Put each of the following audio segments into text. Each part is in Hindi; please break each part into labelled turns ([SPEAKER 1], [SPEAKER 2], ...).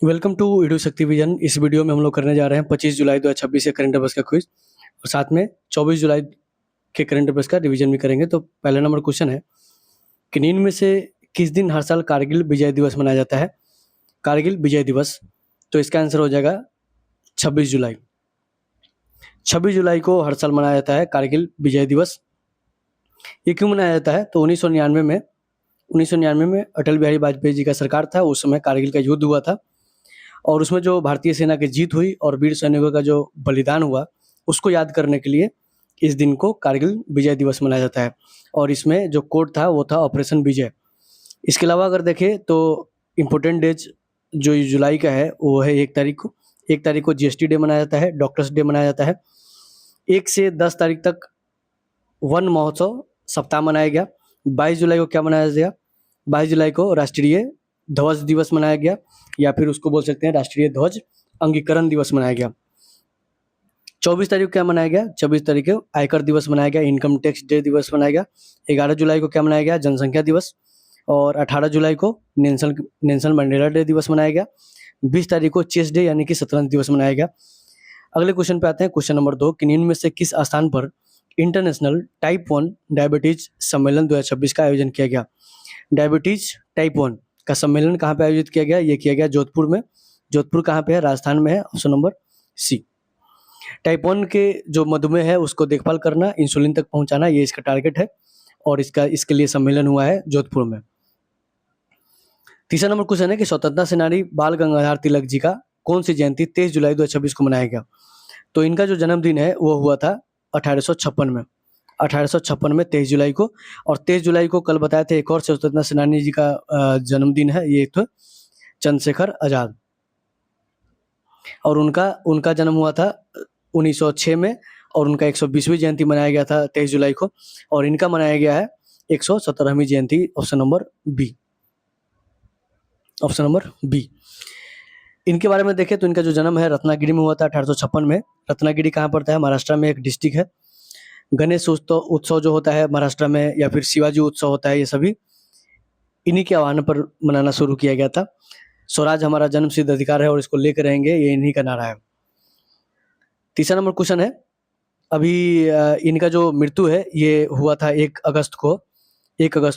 [SPEAKER 1] वेलकम टू वीडियो शक्ति विजन। इस वीडियो में हम लोग करने जा रहे हैं 25 जुलाई 2026 के करंट अफेयर्स का क्विज और साथ में 24 जुलाई के करंट अफेयर्स का रिवीजन भी करेंगे। तो पहला नंबर क्वेश्चन है कि निम्न में से किस दिन हर साल कारगिल विजय दिवस मनाया जाता है? कारगिल विजय दिवस, तो इसका आंसर हो जाएगा 26 जुलाई। 26 जुलाई को हर साल मनाया जाता है कारगिल विजय दिवस। ये क्यों मनाया जाता है? तो 1999 में अटल बिहारी वाजपेयी जी का सरकार था। उस समय कारगिल का युद्ध हुआ था और उसमें जो भारतीय सेना की जीत हुई और वीर सैनिकों का जो बलिदान हुआ, उसको याद करने के लिए इस दिन को कारगिल विजय दिवस मनाया जाता है। और इसमें जो कोड था वो था ऑपरेशन विजय। इसके अलावा अगर देखें तो इम्पोर्टेंट डेज जो जुलाई का है वो है 1 तारीख को। 1 तारीख को जीएसटी डे मनाया जाता है, डॉक्टर्स डे मनाया जाता है। 1 से 10 तारीख तक वन महोत्सव सप्ताह मनाया गया। 22 जुलाई को क्या मनाया गया? 22 जुलाई को राष्ट्रीय ध्वज दिवस मनाया गया, या फिर उसको बोल सकते हैं राष्ट्रीय ध्वज अंगीकरण दिवस मनाया गया। 24 तारीख को क्या मनाया गया? 24 तारीख को आयकर दिवस मनाया गया, इनकम टैक्स डे दिवस मनाया गया। 11 जुलाई को क्या मनाया गया? जनसंख्या दिवस। और 18 जुलाई को नेल्सन मंडेला डे दिवस मनाया गया। 20 तारीख को चेस डे यानी कि शतरंज दिवस मनाया गया। अगले क्वेश्चन पे आते हैं, क्वेश्चन नंबर 2 कि निम्न में से किस स्थान पर इंटरनेशनल टाइप 1 डायबिटीज सम्मेलन 2026 का आयोजन किया गया? डायबिटीज टाइप 1 का सम्मेलन कहाँ पे आयोजित किया गया? ये किया गया जोधपुर में। जोधपुर कहाँ पे है? राजस्थान में है। Option number C. टाइप 1 के जो मधुमेह है उसको देखभाल करना, इंसुलिन तक पहुंचाना, ये इसका टारगेट है और इसके लिए सम्मेलन हुआ है जोधपुर में। तीसरा नंबर क्वेश्चन है कि स्वतंत्रता सेनानी बाल गंगाधर तिलक जी का कौन सी जयंती 23 जुलाई 2026 को मनाया गया? तो इनका जो जन्मदिन है वो हुआ था 1856 में। 1856 में 23 जुलाई को। और 23 जुलाई को कल बताए थे एक और स्वतंत्रता सेनानी जी का जन्मदिन है, ये तो चंद्रशेखर आजाद। और उनका जन्म हुआ था 1906 में और उनका 120वीं जयंती मनाया गया था 23 जुलाई को। और इनका मनाया गया है 117वीं जयंती। Option number B. Option number B. इनके बारे में देखें तो इनका जो जन्म है रत्नागिरी में हुआ था 1856 में। रत्नागिरी कहाँ पड़ता है? महाराष्ट्र में एक डिस्ट्रिक्ट है। गणेश उत्सव जो होता है महाराष्ट्र में, या फिर शिवाजी उत्सव होता है, ये सभी इन्हीं के आह्वान पर मनाना शुरू किया गया था। स्वराज हमारा जन्म सिद्ध अधिकार है और इसको लेकर रहेंगे, ये इन्हीं का नारा है। तीसरा नंबर क्वेश्चन है, अभी इनका जो मृत्यु है ये हुआ था 1 अगस्त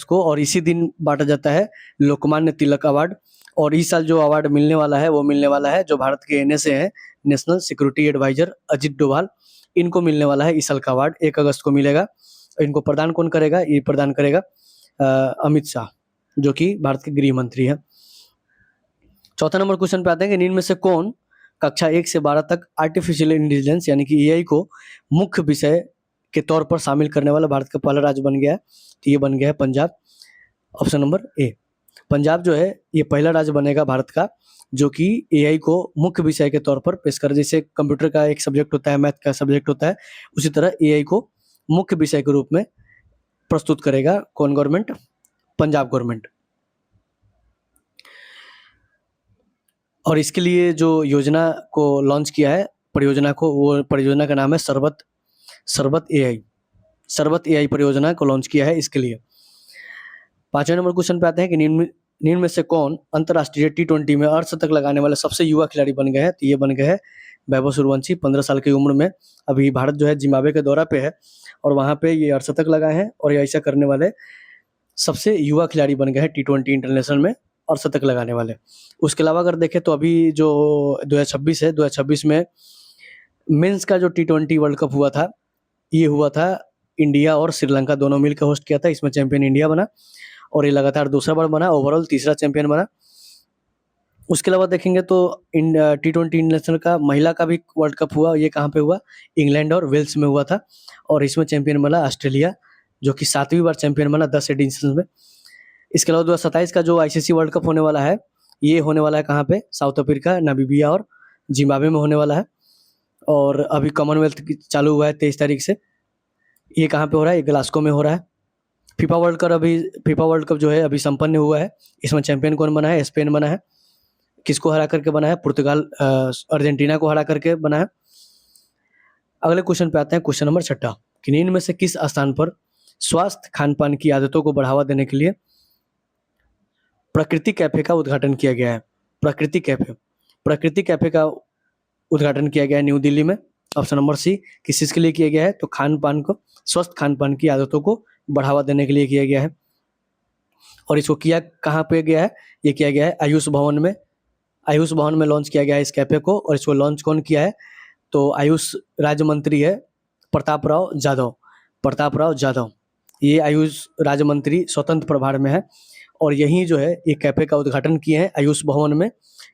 [SPEAKER 1] को और इसी दिन बांटा जाता है लोकमान्य तिलक अवार्ड। और इस साल जो अवार्ड मिलने वाला है वो मिलने वाला है जो भारत के एनएसए है, national security adviser Ajit Doval, इनको मिलने वाला है इस साल का अवार्ड। 1 अगस्त को मिलेगा। इनको प्रदान कौन करेगा? ये प्रदान करेगा अमित शाह, जो कि भारत के गृह मंत्री हैं। चौथा नंबर क्वेश्चन पे आते हैं कि निम्न में से कौन कक्षा 1 से 12 तक आर्टिफिशियल इंटेलिजेंस यानी कि एआई को मुख्य विषय के तौर पर शामिल करने वाला भारत का पहला राज्य बन गया है? तो ये बन गया है Punjab. Option number A. Punjab जो है ये पहला राज्य बनेगा भारत का जो कि एआई को मुख्य विषय के तौर पर पेश कर, जैसे कंप्यूटर का एक सब्जेक्ट होता है, मैथ का सब्जेक्ट होता है, उसी तरह एआई को मुख्य विषय के रूप में प्रस्तुत करेगा कौन गवर्नमेंट? पंजाब गवर्नमेंट। और इसके लिए जो योजना को लॉन्च किया है, परियोजना को, वो परियोजना का नाम है सरबत एआई परियोजना को लॉन्च किया है इसके लिए। 5वें नंबर क्वेश्चन पे आते हैं कि निम्न में से कौन अंतर्राष्ट्रीय T20 में अर्धशतक लगाने वाले सबसे युवा खिलाड़ी बन गए हैं? तो ये बन गए हैं वैभव सूर्यवंशी। 15 साल की उम्र में अभी भारत जो है जिम्बाब्वे के दौरा पे है और वहाँ पे ये अर्धशतक लगाए हैं और ये ऐसा करने वाले सबसे युवा खिलाड़ी बन गए हैं T20 इंटरनेशनल में अर्धशतक लगाने वाले। उसके अलावा अगर देखें तो अभी जो 2026 है, 2026 में मेंस का जो T20 वर्ल्ड कप हुआ था, ये हुआ था इंडिया और श्रीलंका दोनों मिलकर होस्ट किया था। इसमें चैंपियन इंडिया बना और ये लगातार दूसरा बार बना, ओवरऑल तीसरा चैंपियन बना। उसके अलावा देखेंगे तो T20 इंटरनेशनल का महिला का भी वर्ल्ड कप हुआ। ये कहाँ पे हुआ? इंग्लैंड और वेल्स में हुआ था और इसमें चैंपियन बना ऑस्ट्रेलिया, जो कि 7वीं बार चैंपियन बना 10 एडिशंस में। इसके अलावा 2027 का जो आईसीसी वर्ल्ड कप होने वाला है, ये होने वाला है कहाँ पे? साउथ अफ्रीका, नामीबिया और जिम्बाब्वे में होने वाला है। और अभी कॉमनवेल्थ चालू हुआ है 23 तारीख से। ये कहाँ पे हो रहा है? ये ग्लास्को में हो रहा है। फीफा वर्ल्ड कप जो है अभी संपन्न हुआ है। इसमें चैंपियन कौन बना है? स्पेन बना है। किसको हरा करके बना है? पुर्तगाल अर्जेंटीना को हरा करके बना है। अगले क्वेश्चन पे आते हैं, क्वेश्चन नंबर 6 कि निम्न में से किस स्थान पर स्वास्थ्य खान पान की आदतों को बढ़ावा देने के लिए प्रकृति कैफे का उद्घाटन किया गया है? प्रकृति कैफे प्रकृति कैफे का उद्घाटन किया गया है न्यू दिल्ली में। ऑप्शन नंबर सी, किस चीज के लिए किया गया है? तो खान पान को, स्वस्थ खान पान की आदतों को बढ़ावा देने के लिए किया गया है। और इसको किया कहाँ पे गया है? ये किया गया है आयुष भवन में। आयुष भवन में लॉन्च किया गया है इस कैफे को। और इसको लॉन्च कौन किया है? तो आयुष राज्य मंत्री है प्रताप राव जाधव। प्रताप राव जाधव, ये आयुष राज्य मंत्री स्वतंत्र प्रभार में है। और यही जो है ये कैफे का उद्घाटन किए हैं आयुष भवन में।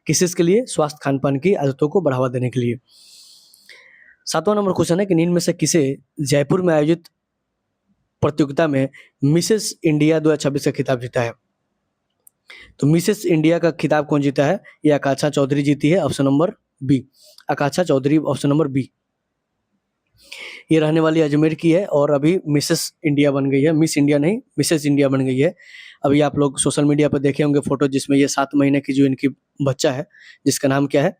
[SPEAKER 1] किस के लिए? स्वास्थ्य खान पान की आदतों को बढ़ावा देने के लिए। 7वां नंबर क्वेश्चन है कि निम्न में से किसे जयपुर में आयोजित प्रतियोगिता में मिसेस इंडिया 2026 का खिताब जीता है? तो मिसेस इंडिया का खिताब कौन जीता है? ये आकांक्षा चौधरी जीती है। ऑप्शन नंबर बी, आकांक्षा चौधरी, ऑप्शन नंबर बी। ये रहने वाली अजमेर की है और अभी मिसेस इंडिया बन गई है। मिस इंडिया नहीं, मिसेस इंडिया बन गई है। अभी आप लोग सोशल मीडिया पर देखे होंगे फोटो, जिसमें ये 7 महीने की जो इनकी बच्चा है, जिसका नाम क्या है?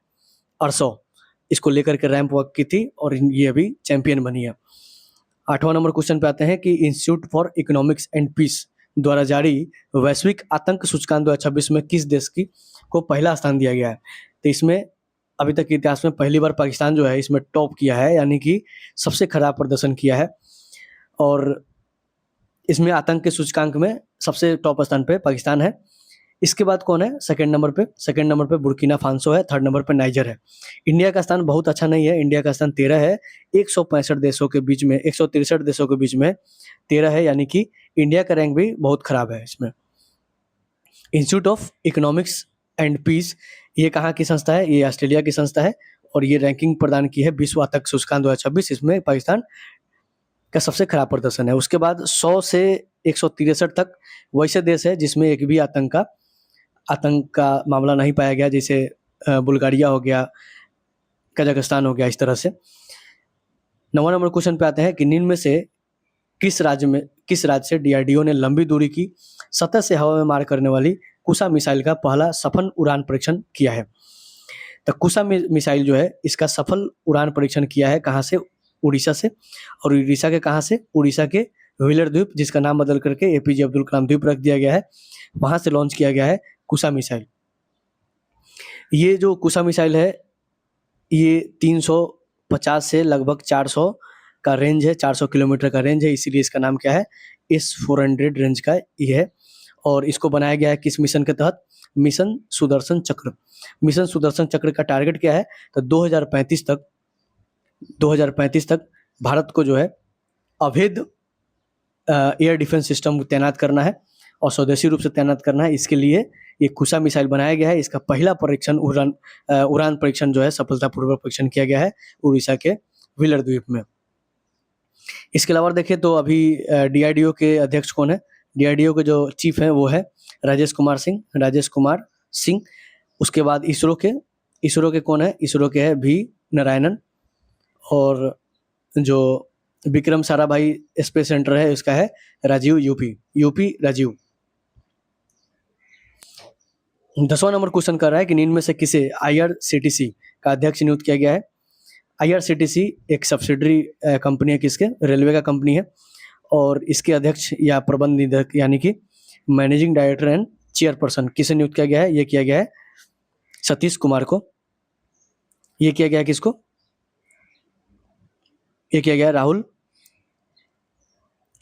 [SPEAKER 1] अरसो, इसको लेकर के रैंप वॉक की थी और ये अभी चैंपियन बनी है। 8वां नंबर क्वेश्चन पे आते हैं कि institute for economics and peace द्वारा जारी वैश्विक आतंक सूचकांक 2026 में किस देश की को पहला स्थान दिया गया है? तो इसमें अभी तक के इतिहास में पहली बार पाकिस्तान जो है इसमें टॉप किया है, यानी कि सबसे खराब प्रदर्शन किया है। और इसमें आतंक के सूचकांक में सबसे टॉप स्थान पे पाकिस्तान है। इसके बाद कौन है सेकंड नंबर पे? सेकंड नंबर पे बुर्किना फांसो है। थर्ड नंबर पे नाइजर है। इंडिया का स्थान बहुत अच्छा नहीं है। इंडिया का स्थान 13 है। 165 देशों के बीच में, 163 देशों के बीच में 13 है, यानी कि इंडिया का रैंक भी बहुत खराब है इसमें। Institute of economics and peace, ये कहाँ की संस्था है? ये ऑस्ट्रेलिया की संस्था है और ये रैंकिंग प्रदान की है विश्व आतंक सूचकांक 2026। इसमें पाकिस्तान का सबसे खराब प्रदर्शन है। उसके बाद 100 से 163 तक वैसे देश है जिसमें एक भी आतंक का मामला नहीं पाया गया, जैसे बुल्गारिया हो गया, कजाकिस्तान हो गया, इस तरह से। 9वां नंबर क्वेश्चन पे आते हैं कि निम्न में से किस राज्य से डीआरडीओ ने लंबी दूरी की सतह से हवा में मार करने वाली कुसा मिसाइल का पहला सफल उड़ान परीक्षण किया है? तो कुसा मिसाइल जो है इसका सफल उड़ान परीक्षण किया है कहाँ से? उड़ीसा से। और उड़ीसा के कहाँ से? उड़ीसा के व्हीलर द्वीप, जिसका नाम बदल करके एपीजे अब्दुल कलाम द्वीप रख दिया गया है, वहां से लॉन्च किया गया है कुसा मिसाइल। ये जो कुसा मिसाइल है ये 350 से लगभग 400 का रेंज है, 400 किलोमीटर का रेंज है, इसीलिए इसका नाम क्या है? S-400 रेंज का ये है। और इसको बनाया गया है किस मिशन के तहत? मिशन सुदर्शन चक्र। मिशन सुदर्शन चक्र का टारगेट क्या है? तो 2035 तक भारत को जो है अवैध एयर डिफेंस सिस्टम तैनात करना है और स्वदेशी रूप से तैनात करना है। इसके लिए ये कुसा मिसाइल बनाया गया है। इसका पहला परीक्षण उड़ान परीक्षण जो है सफलतापूर्वक परीक्षण किया गया है उड़ीसा के व्हीलर द्वीप में। इसके अलावा देखें तो अभी डीआरडीओ के अध्यक्ष कौन है? डीआरडीओ के जो चीफ हैं वो है राजेश कुमार सिंह। उसके बाद इसरो के कौन है? इसरो के है वी नारायणन। और जो विक्रम साराभाई स्पेस सेंटर है उसका है राजीव यूपी राजीव। 10वां नंबर क्वेश्चन कर रहा है कि निम्न में से किसे आईआरसीटीसी का अध्यक्ष नियुक्त किया गया है? आईआरसीटीसी एक सब्सिडरी कंपनी है, किसके? रेलवे का कंपनी है। और इसके अध्यक्ष या प्रबंध निदेशक यानी कि मैनेजिंग डायरेक्टर एंड चेयरपर्सन किसे नियुक्त किया गया है? ये किया गया है सतीश कुमार को। ये किया गया है किसको? ये किया गया है राहुल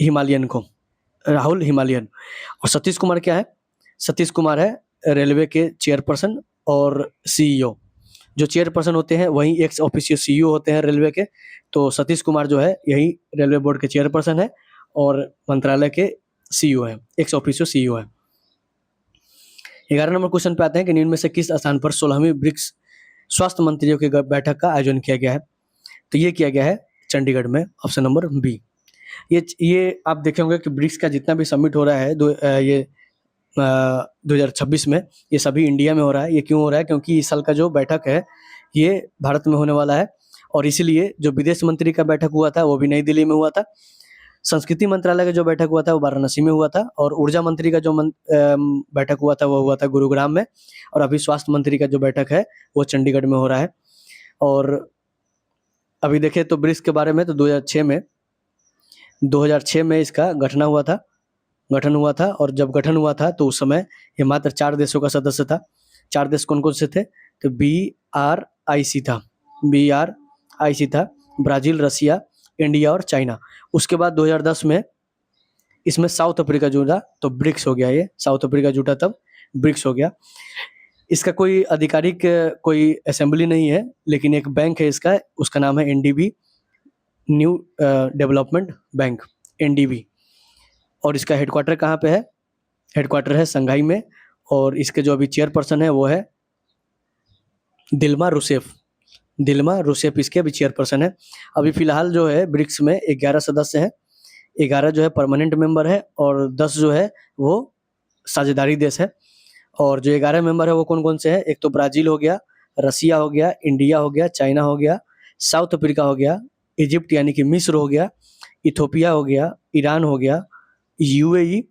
[SPEAKER 1] हिमालयन को, राहुल हिमालयन। और सतीश कुमार क्या है? सतीश कुमार है रेलवे के चेयरपर्सन और सीईओ। जो चेयरपर्सन होते हैं वही एक्स ऑफिशियो सीईओ होते हैं रेलवे के। तो सतीश कुमार जो है यही रेलवे बोर्ड के चेयरपर्सन है और मंत्रालय के सीईओ है, एक्स ऑफिशियो सीईओ है। 11 नंबर क्वेश्चन पे आते हैं कि निम्न में से किस स्थान पर 16वीं ब्रिक्स स्वास्थ्य मंत्रियों की बैठक का आयोजन किया गया है? तो ये किया गया है चंडीगढ़ में। Option number B. ये आप देखे होंगे कि ब्रिक्स का जितना भी समिट हो रहा है 2026 में, ये सभी इंडिया में हो रहा है। ये क्यों हो रहा है? क्योंकि इस साल का जो बैठक है ये भारत में होने वाला है और इसीलिए जो विदेश मंत्री का बैठक हुआ था वो भी नई दिल्ली में हुआ था। संस्कृति मंत्रालय का जो बैठक हुआ था वो वाराणसी में हुआ था और ऊर्जा मंत्री का जो बैठक हुआ था वो हुआ था गुरुग्राम में। और अभी स्वास्थ्य मंत्री का जो बैठक है वो चंडीगढ़ में हो रहा है। और अभी देखें तो ब्रिक्स के बारे में तो 2006 में इसका गठन हुआ था और जब गठन हुआ था तो उस समय ये मात्र 4 देशों का सदस्य था। 4 देश कौन कौन से थे? तो BRIC था, BRIC था, ब्राज़ील, रसिया, इंडिया और चाइना। उसके बाद 2010 में इसमें साउथ अफ्रीका जुड़ा तो ब्रिक्स हो गया, ये साउथ अफ्रीका जुटा तब ब्रिक्स हो गया। इसका कोई आधिकारिक कोई असेंबली नहीं है, लेकिन एक बैंक है इसका, उसका नाम है NDB, new development bank, NDB। और इसका हेडक्वार्टर कहाँ पे है? हेडक्वार्टर है संघाई में, और इसके जो अभी चेयरपर्सन है वो है दिल्मा रूसेफ इसके अभी चेयरपर्सन है। अभी फिलहाल जो है ब्रिक्स में 11 सदस्य हैं, 11 जो है परमानेंट मेंबर है और 10 जो है वो साझेदारी देश है। और जो 11 मेंबर है वो कौन कौन से हैं? एक तो ब्राज़ील हो गया, रसिया हो गया, इंडिया हो गया, चाइना हो गया, साउथ अफ्रीका हो गया, इजिप्ट यानी कि मिस्र हो गया, इथोपिया हो गया, ईरान हो गया, UAE,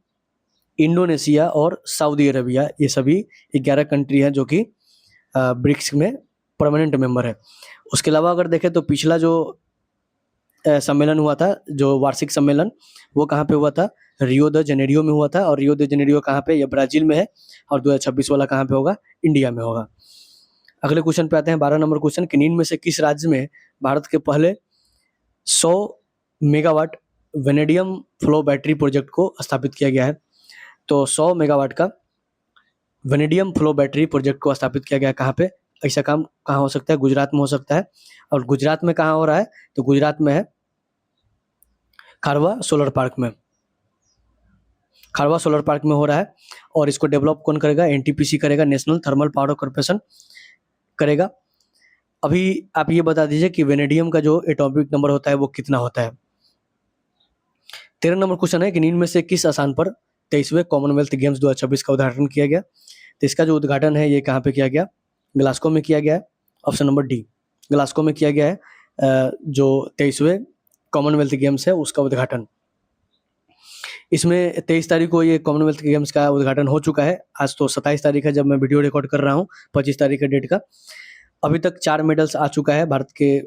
[SPEAKER 1] इंडोनेशिया और सऊदी अरबिया। ये सभी 11 कंट्री हैं जो कि ब्रिक्स में परमानेंट मेंबर है। उसके अलावा अगर देखें तो पिछला जो सम्मेलन हुआ था, जो वार्षिक सम्मेलन, वो कहाँ पे हुआ था? रियो द जेनेरियो में हुआ था। और रियो द जेनेरियो कहाँ पे? ये ब्राज़ील में है। और 2026 वाला कहाँ पे होगा? इंडिया में होगा। अगले क्वेश्चन पे आते हैं, 12 नंबर क्वेश्चन, कि निम्न में से किस राज्य में भारत के पहले 100 megawatt vanadium flow battery project को स्थापित किया गया है? तो 100 मेगावाट का वेनेडियम फ्लो बैटरी प्रोजेक्ट को स्थापित किया गया है। कहाँ पे? ऐसा काम कहाँ हो सकता है? गुजरात में हो सकता है। और गुजरात में कहाँ हो रहा है? तो गुजरात में है खारवा सोलर पार्क में, खारवा सोलर पार्क में हो रहा है। और इसको डेवलप कौन करेगा? NTPC करेगा, नेशनल थर्मल पावर कॉर्पोरेशन करेगा। अभी आप ये बता दीजिए कि वेनेडियम का जो एटॉमिक नंबर होता है वो कितना होता है? 13 नंबर क्वेश्चन है कि निम्न में से किस स्थान पर 23वें कॉमनवेल्थ गेम्स 2026 का उद्घाटन किया गया? तो इसका जो उद्घाटन है ये कहाँ पे किया गया? ग्लासगो में किया गया है। ऑप्शन नंबर डी, ग्लासगो में किया गया है जो 23वें कॉमनवेल्थ गेम्स है उसका उद्घाटन। इसमें 23 तारीख को ये कॉमनवेल्थ गेम्स का उद्घाटन हो चुका है। आज तो 27 तारीख है जब मैं वीडियो रिकॉर्ड कर रहा हूँ, 25 तारीख के डेट का। अभी तक 4 मेडल्स आ चुका है भारत के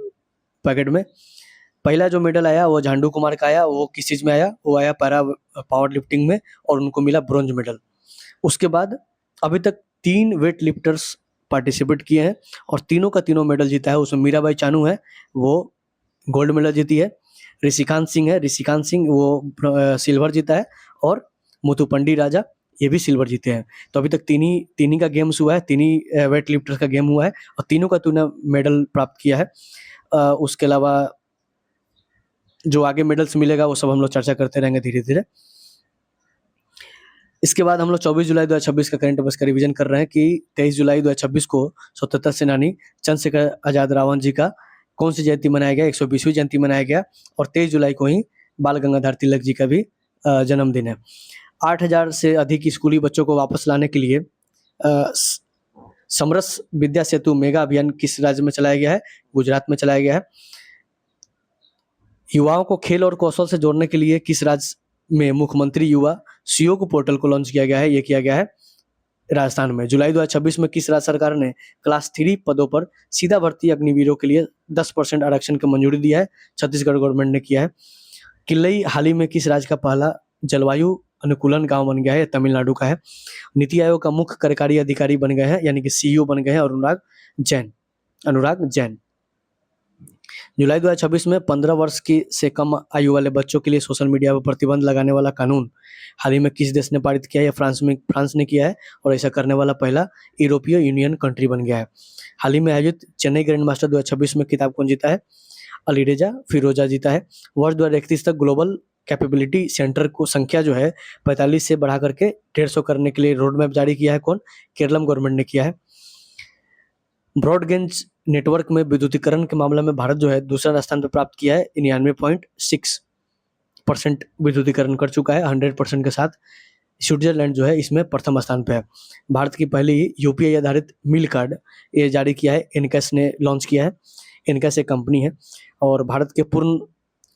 [SPEAKER 1] पैकेट में। पहला जो मेडल आया वो झांडू कुमार का आया। वो किस चीज़ में आया? वो आया पैरा पावर लिफ्टिंग में, और उनको मिला ब्रॉन्ज मेडल। उसके बाद अभी तक 3 वेट लिफ्टर्स पार्टिसिपेट किए हैं और तीनों का तीनों मेडल जीता है। उसमें मीराबाई चानू है, वो गोल्ड मेडल जीती है। ऋषिकांत सिंह वो सिल्वर जीता है। और मुथुपंडी राजा ये भी सिल्वर जीते हैं। तो अभी तक तीन ही का गेम्स हुआ है, तीन ही वेट लिफ्टर्स का गेम हुआ है और तीनों का तीनों मेडल प्राप्त किया है। उसके अलावा जो आगे मेडल्स मिलेगा वो सब हम लोग चर्चा करते रहेंगे धीरे धीरे। इसके बाद हम लोग 24 जुलाई 2026 का करंट अफेयर्स का रिवीजन कर रहे हैं कि 23 जुलाई 2026 को स्वतंत्रता सेनानी चंद्रशेखर आजाद रावण जी का कौन सी जयंती मनाया गया? 120वीं जयंती मनाया गया। और 23 जुलाई को ही बाल गंगाधर तिलक जी का भी जन्मदिन है। 8000 से अधिक स्कूली बच्चों को वापस लाने के लिए समरस विद्या सेतु मेगा अभियान किस राज्य में चलाया गया है? गुजरात में चलाया गया है। युवाओं को खेल और कौशल से जोड़ने के लिए किस राज्य में मुख्यमंत्री युवा सहयोग पोर्टल को लॉन्च किया गया है? ये किया गया है राजस्थान में। जुलाई 2026 में किस राज्य सरकार ने क्लास 3 पदों पर सीधा भर्ती अग्निवीरों के लिए 10% आरक्षण की मंजूरी दिया है? छत्तीसगढ़ गवर्नमेंट ने किया है। किल्लई हाल ही में किस राज्य का पहला जलवायु अनुकूलन गांव बन गया है? तमिलनाडु का है। नीति आयोग का मुख्य कार्यकारी अधिकारी बन गए हैं यानी कि CEO बन गए हैं अनुराग जैन। जुलाई 2026 में 15 वर्ष की से कम आयु वाले बच्चों के लिए सोशल मीडिया पर प्रतिबंध लगाने वाला कानून हाल ही में किस देश ने पारित किया है? फ्रांस ने किया है और ऐसा करने वाला पहला यूरोपीय यूनियन कंट्री बन गया है। हाल ही में आयोजित चेन्नई ग्रैंड मास्टर 2026 में खिताब कौन जीता है? अलीरेजा फिरोजा जीता है। वर्ष 2031 तक ग्लोबल कैपेबिलिटी सेंटर को संख्या जो है 45 से बढ़ा करके 150 करने के लिए रोड मैप जारी किया है कौन? केरलम गवर्नमेंट ने किया है। ब्रॉडगेज नेटवर्क में विद्युतीकरण के मामले में भारत जो है दूसरा स्थान पर प्राप्त किया है। 99.6% विद्युतीकरण कर चुका है 100% के साथ। स्विट्जरलैंड जो है इसमें प्रथम स्थान पे है। भारत की पहली UPI आधारित मिल कार्ड ये जारी किया है, इनकैश ने लॉन्च किया है। इनकैश एक कंपनी है। और भारत के पूर्ण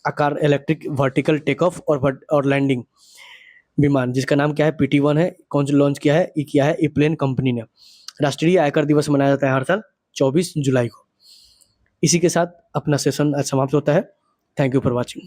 [SPEAKER 1] आकार इलेक्ट्रिक वर्टिकल टेक ऑफ और लैंडिंग विमान जिसका नाम क्या है? PT-1 है। कौन सा लॉन्च किया है? ये किया है इप्लेन कंपनी ने। राष्ट्रीय आयकर दिवस मनाया जाता है हर साल 24 जुलाई को। इसी के साथ अपना सेशन आज समाप्त होता है। Thank you for watching.